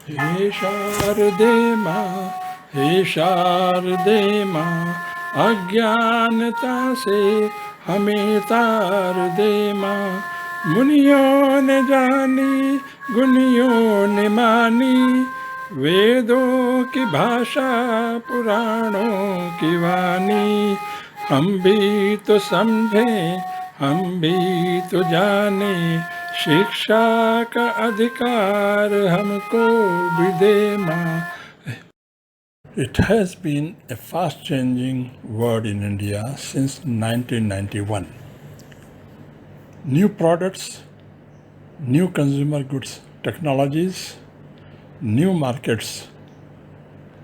हे शारदे माँ, हे शारदे माँ, अज्ञानता से हमें तार दे माँ। मुनियों ने जानी, गुनियों ने मानी, वेदों की भाषा, पुराणों की वाणी। हम भी तो समझें, हम भी तो जाने, शिक्षा का अधिकार हमको भी दे माँ। It has been a fast-changing world in India since 1991. New products, new consumer goods technologies, new markets,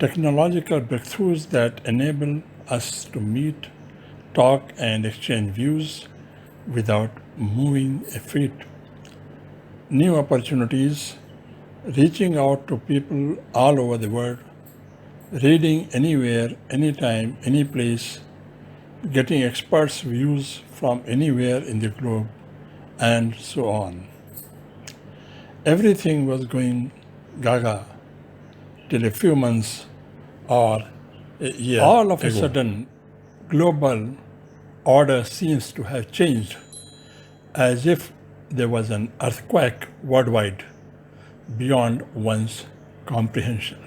technological breakthroughs that enable us to meet, talk, and exchange views without moving a feet. New opportunities, reaching out to people all over the world, reading anywhere, anytime, any place, getting experts' views from anywhere in the globe, and so on. Everything was going gaga till a few months or a year. All of a sudden, global order seems to have changed, as if there was an earthquake worldwide beyond one's comprehension.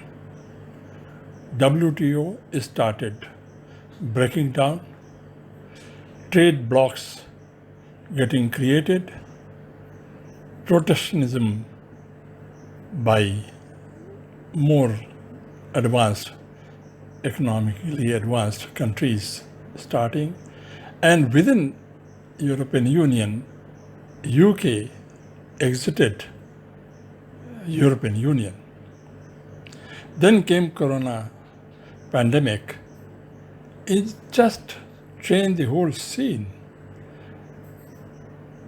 WTO started breaking down, trade blocks getting created, protectionism by more advanced, economically advanced countries starting, and within European Union, UK exited European Union. Then came Corona pandemic. It just changed the whole scene.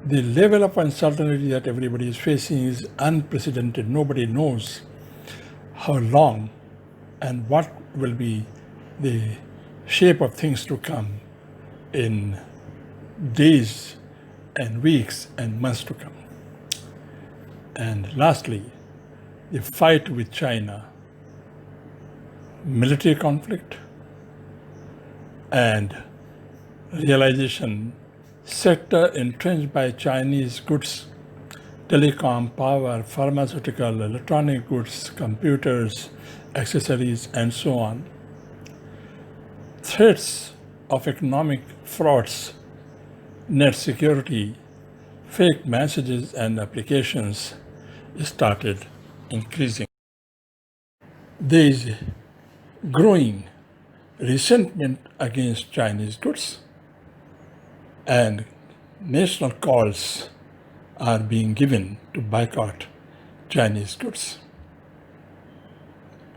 The level of uncertainty that everybody is facing is unprecedented. Nobody knows how long and what will be the shape of things to come in days and weeks and months to come. And lastly, the fight with China, military conflict, and realization sector entrenched by Chinese goods, telecom, power, pharmaceutical, electronic goods, computers, accessories, and so on. Threats of economic frauds, net security, fake messages and applications started increasing. There is growing resentment against Chinese goods, and national calls are being given to boycott Chinese goods.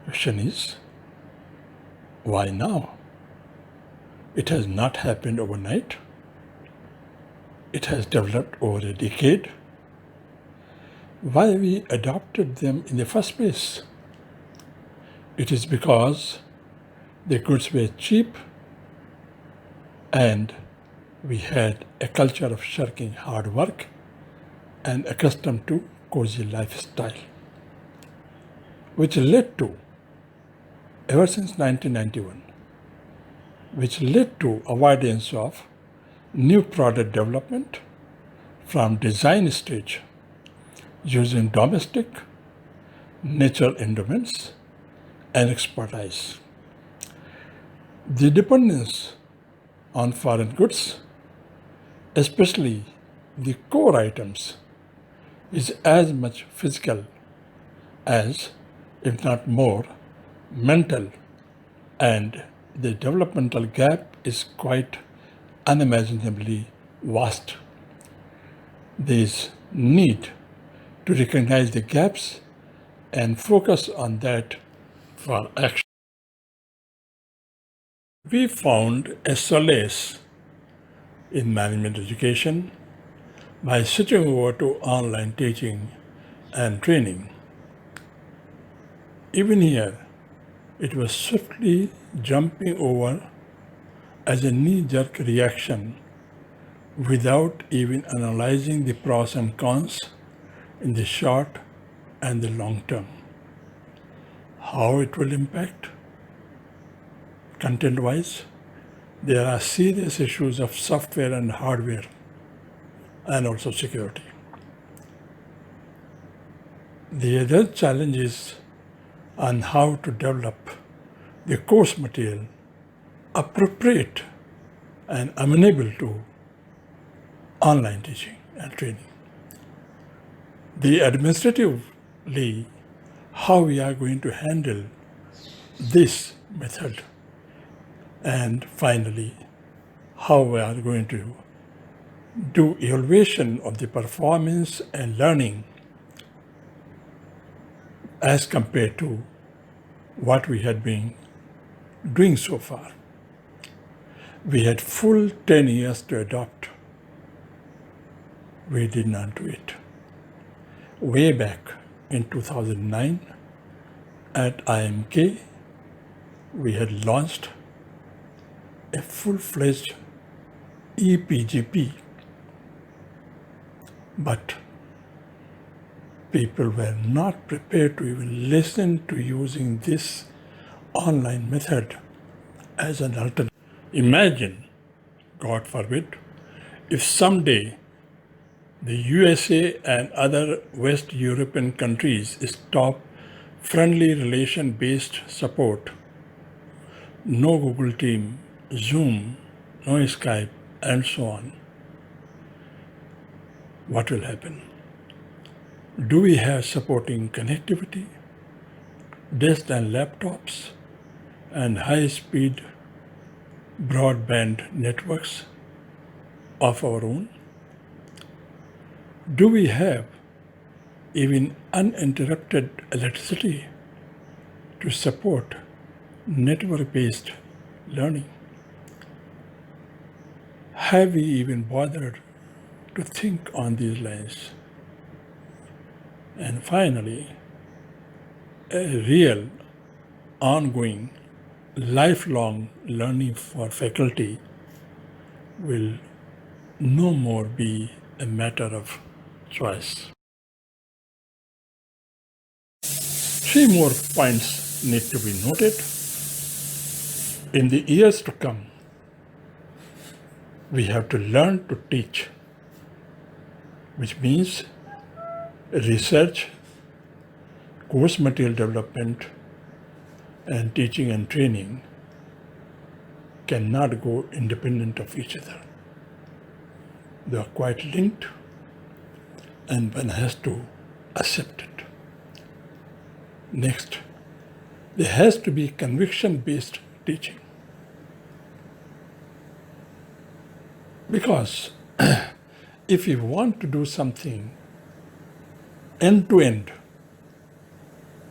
Question is, why now? It has not happened overnight. It has developed over a decade. Why we adopted them in the first place? It is because the goods were cheap and we had a culture of shirking hard work and accustomed to cozy lifestyle, which led to, ever since 1991, which led to avoidance of new product development from design stage using domestic natural endowments and expertise. The dependence on foreign goods, especially the core items, is as much physical as, if not more, mental, and the developmental gap is quite unimaginably vast. There is need to recognize the gaps and focus on that for action. We found a solace in management education by switching over to online teaching and training. Even here, it was swiftly jumping over as a knee-jerk reaction without even analyzing the pros and cons in the short and the long term. How it will impact content-wise? There are serious issues of software and hardware and also security. The other challenge is on how to develop the course material appropriate and amenable to online teaching and training. The administratively, how we are going to handle this method, and finally, how we are going to do evaluation of the performance and learning as compared to what we had been doing so far. We had full 10 years to adopt. We did not do it. Way back in 2009 at IMK, we had launched a full-fledged EPGP, but people were not prepared to even listen to using this online method as an alternative. Imagine, God forbid, if someday the USA and other West European countries stop friendly relation-based support, no Google Team, Zoom, no Skype, and so on. What will happen? Do we have supporting connectivity, desks and laptops, and high-speed broadband networks of our own? Do we have even uninterrupted electricity to support network-based learning? Have we even bothered to think on these lines? And finally, a real, ongoing, lifelong learning for faculty will no more be a matter of choice. 3 more points need to be noted. In the years to come, we have to learn to teach, which means research, course material development, and teaching and training cannot go independent of each other. They are quite linked, and one has to accept it. Next, there has to be conviction-based teaching. Because if you want to do something end-to-end,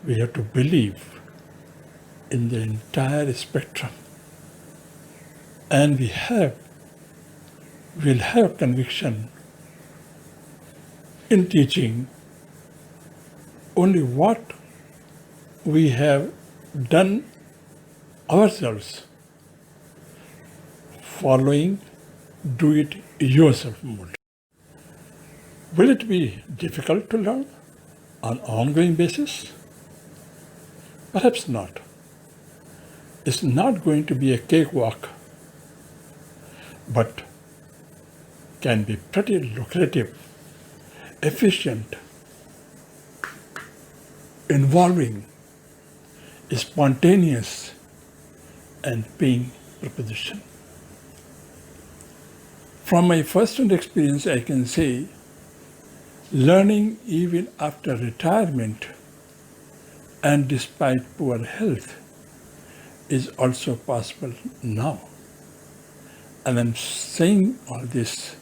we have to believe in the entire spectrum. And we'll have conviction in teaching only what we have done ourselves, following do it yourself mode. Will it be difficult to learn on an ongoing basis? Perhaps not. It's not going to be a cakewalk, but can be pretty lucrative, efficient, involving, spontaneous, and paying proposition. From my first-hand experience, I can say learning even after retirement and despite poor health is also possible now. And I'm saying all this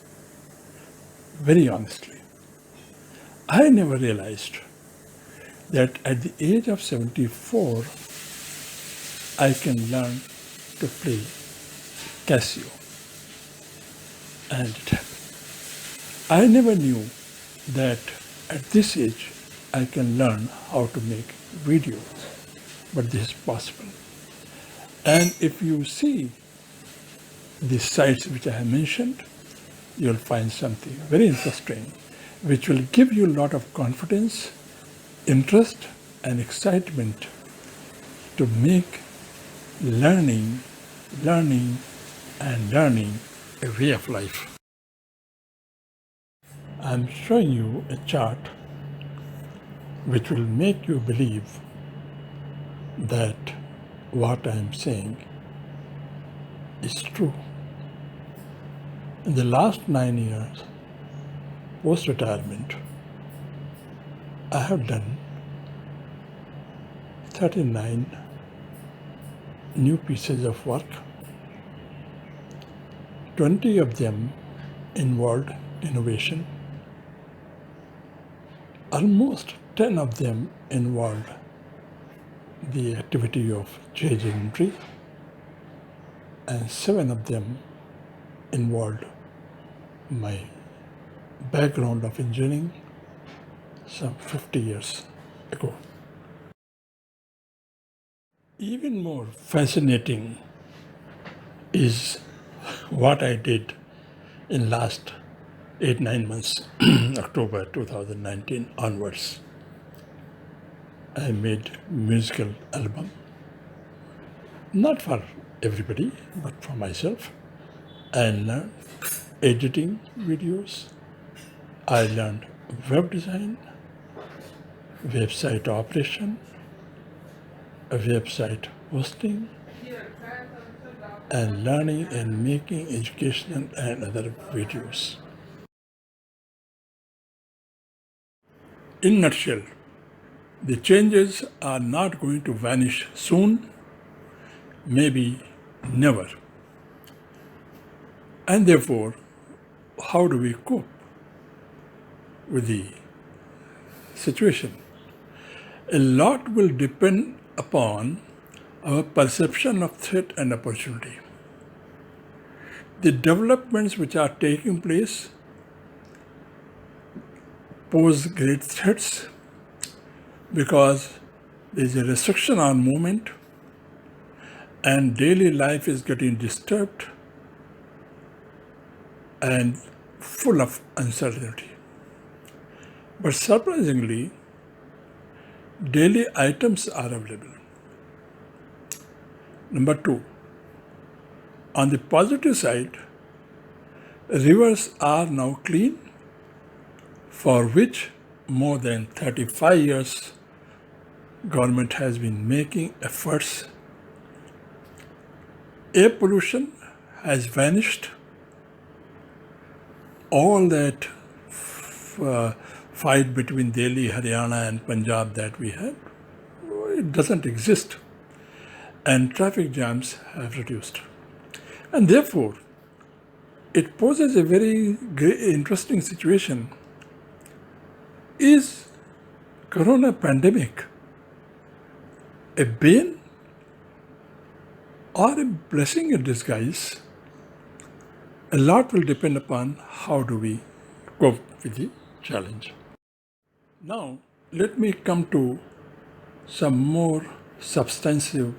very honestly. I never realized that at the age of 74, I can learn to play Casio. And it happened. I never knew that at this age, I can learn how to make videos, but this is possible. And if you see the sites which I have mentioned, you'll find something very interesting, which will give you a lot of confidence, interest, and excitement to make learning, learning, and learning a way of life. I'm showing you a chart which will make you believe that what I'm saying is true. In the last 9 years, post-retirement, I have done 39 new pieces of work. 20 of them involved innovation. Almost 10 of them involved the activity of change inventory, and 7 of them involved my background of engineering some 50 years ago. Even more fascinating is what I did in last 8-9 months, October 2019 onwards. I made musical album, not for everybody, but for myself. I learned editing videos. I learned web design, website operation, website hosting, and learning and making educational and other videos. In a nutshell, the changes are not going to vanish soon, maybe never. And therefore, how do we cope with the situation? A lot will depend upon our perception of threat and opportunity. The developments which are taking place pose great threats because there is a restriction on movement and daily life is getting disturbed and full of uncertainty. But surprisingly, daily items are available. Number 2, on the positive side, rivers are now clean, for which more than 35 years government has been making efforts. Air pollution has vanished. All that fight between Delhi, Haryana and Punjab that we had, it doesn't exist. And traffic jams have reduced. And therefore, it poses a very interesting situation. Is corona pandemic a bane or a blessing in disguise? A lot will depend upon how do we cope with the challenge. Now, let me come to some more substantive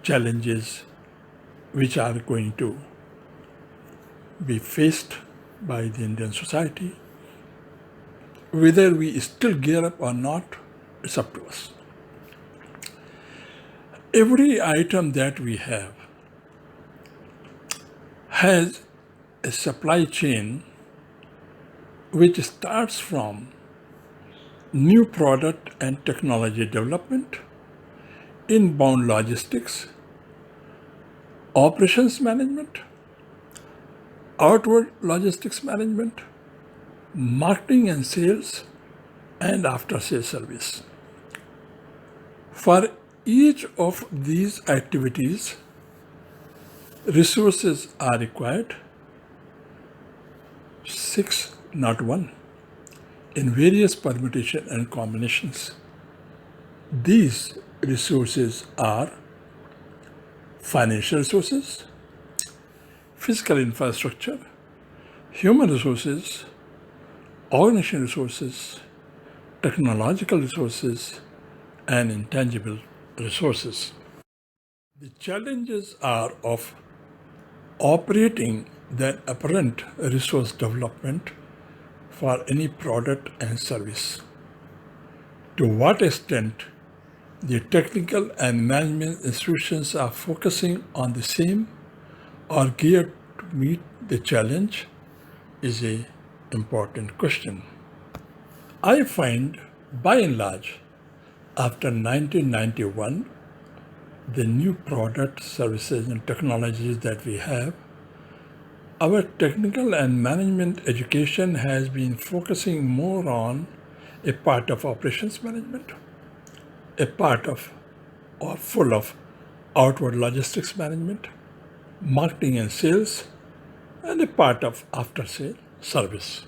challenges which are going to be faced by the Indian society. Whether we still gear up or not, it's up to us. Every item that we have has a supply chain which starts from new product and technology development, inbound logistics, operations management, outward logistics management, marketing and sales, and after-sales service. For each of these activities, resources are required, 6, not 1, in various permutation and combinations. These resources are financial resources, physical infrastructure, human resources, organizational resources, technological resources, and intangible resources. The challenges are of operating that apparent resource development for any product and service. To what extent the technical and management institutions are focusing on the same or geared to meet the challenge is an important question. I find, by and large, after 1991, the new products, services, and technologies that we have, our technical and management education has been focusing more on a part of operations management, a part of or full of outward logistics management, marketing and sales, and a part of after-sale service.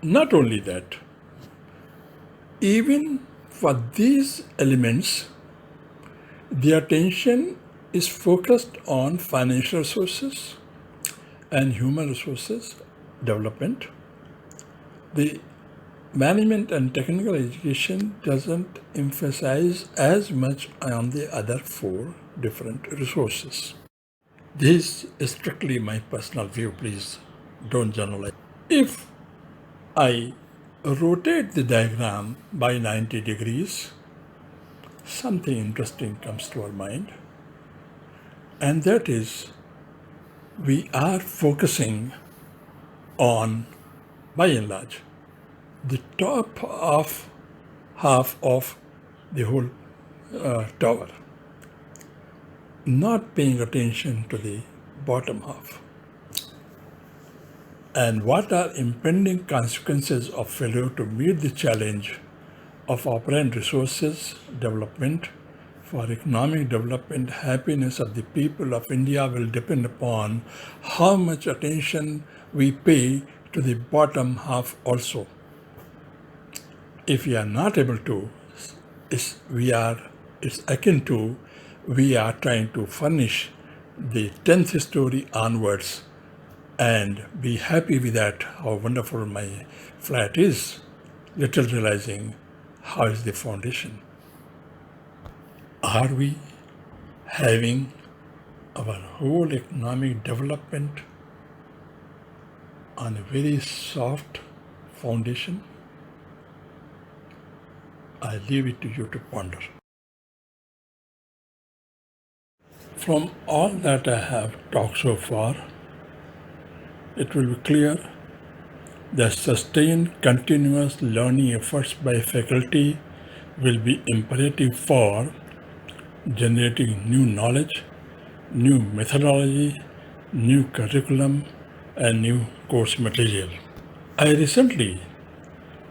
Not only that, even for these elements, the attention is focused on financial resources and human resources development. The management and technical education doesn't emphasize as much on the other four different resources. This is strictly my personal view, please don't generalize. If I rotate the diagram by 90 degrees, something interesting comes to our mind, and that is we are focusing on, by and large, the top of half of the whole tower, not paying attention to the bottom half. And what are impending consequences of failure to meet the challenge of operant resources development? For economic development, happiness of the people of India will depend upon how much attention we pay to the bottom half also. If we are not able to, it's akin to we are trying to furnish the 10th story onwards and be happy with that, how wonderful my flat is, little realizing how is the foundation. Are we having our whole economic development on a very soft foundation? I leave it to you to ponder. From all that I have talked so far, it will be clear that sustained continuous learning efforts by faculty will be imperative for generating new knowledge, new methodology, new curriculum, and new course material. I recently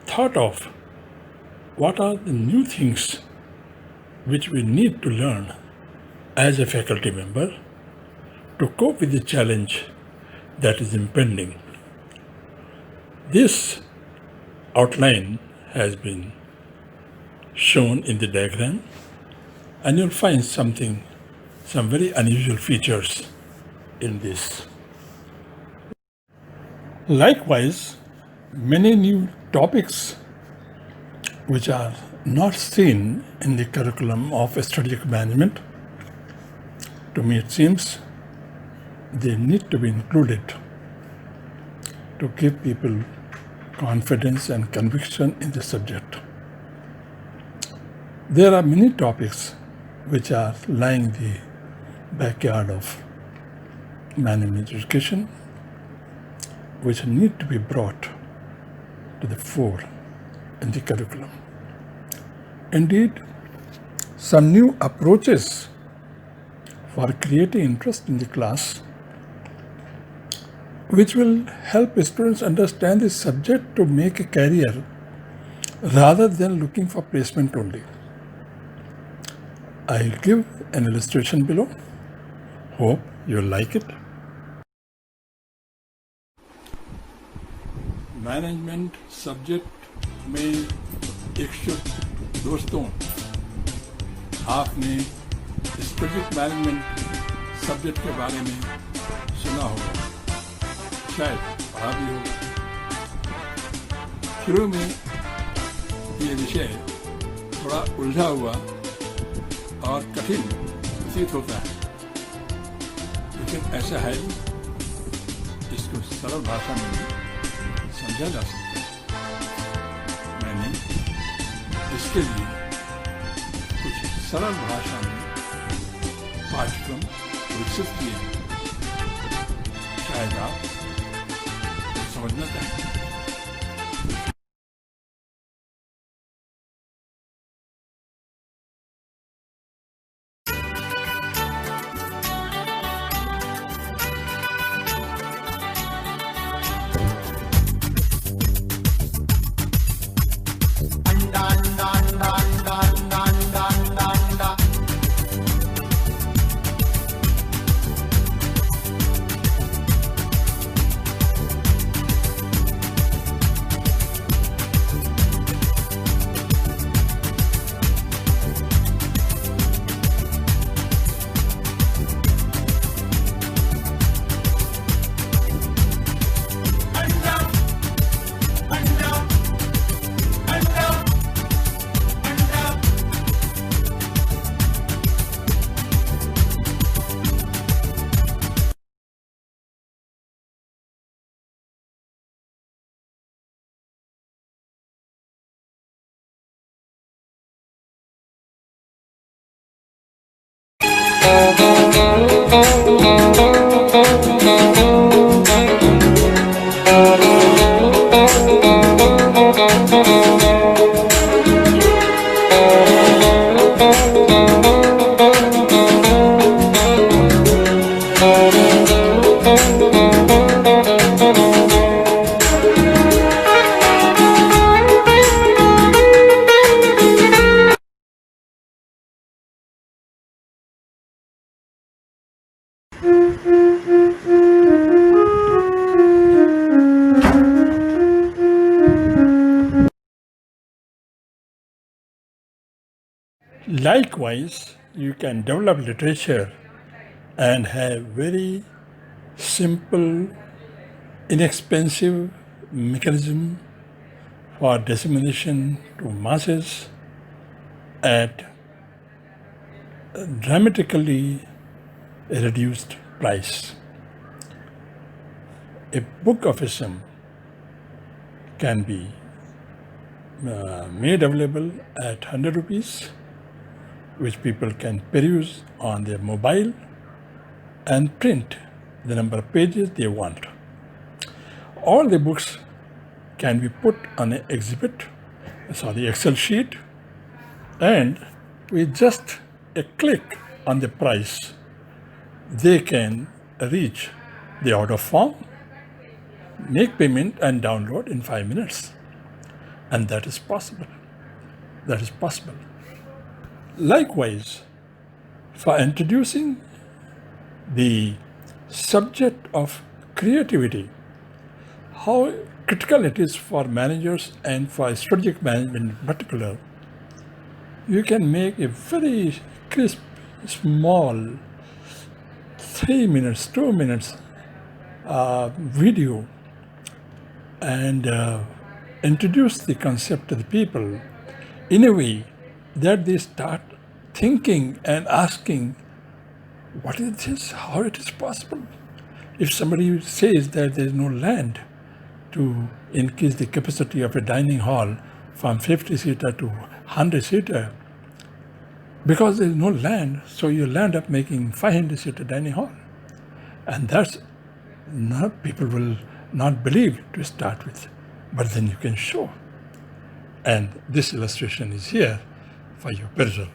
thought of what are the new things which we need to learn as a faculty member to cope with the challenge that is impending. This outline has been shown in the diagram, and you'll find some very unusual features in this. Likewise, many new topics which are not seen in the curriculum of strategic management, to me it seems they need to be included to give people confidence and conviction in the subject. There are many topics which are lying in the backyard of management education, which need to be brought to the fore in the curriculum. Indeed, some new approaches for creating interest in the class, which will help students understand the subject to make a career rather than looking for placement only. I'll give an illustration below. Hope you'll like it. Management subject में इच्छुक दोस्तों, आपने strategic management subject के बारे में सुना होगा, शायद पढ़ा भी होगा। शुरू में ये विषय थोड़ा उलझा हुआ और कठिन प्रतीत होता है, लेकिन ऐसा है इसको सरल भाषा में समझा जा सकता है। मैंने इसके लिए कुछ सरल भाषा में पाठ्यक्रम विकसित किए हैं, शायद आप समझना चाहें। Likewise, you can develop literature and have very simple, inexpensive mechanism for dissemination to masses at a dramatically reduced price. A book of a sum can be made available at 100 rupees, which people can peruse on their mobile and print the number of pages they want. All the books can be put on an Excel sheet, and with just a click on the price, they can reach the order form, make payment, and download in 5 minutes. And that is possible. That is possible. Likewise, for introducing the subject of creativity, how critical it is for managers and for strategic management in particular, you can make a very crisp, small, 3 minutes, 2 minutes video and introduce the concept to the people in a way that they start thinking and asking, what is this? How it is possible? If somebody says that there is no land to increase the capacity of a dining hall from 50-seater to 100-seater, because there is no land, so you'll end up making 500-seater dining hall. And that's not, people will not believe to start with, but then you can show. And this illustration is here for your perusal.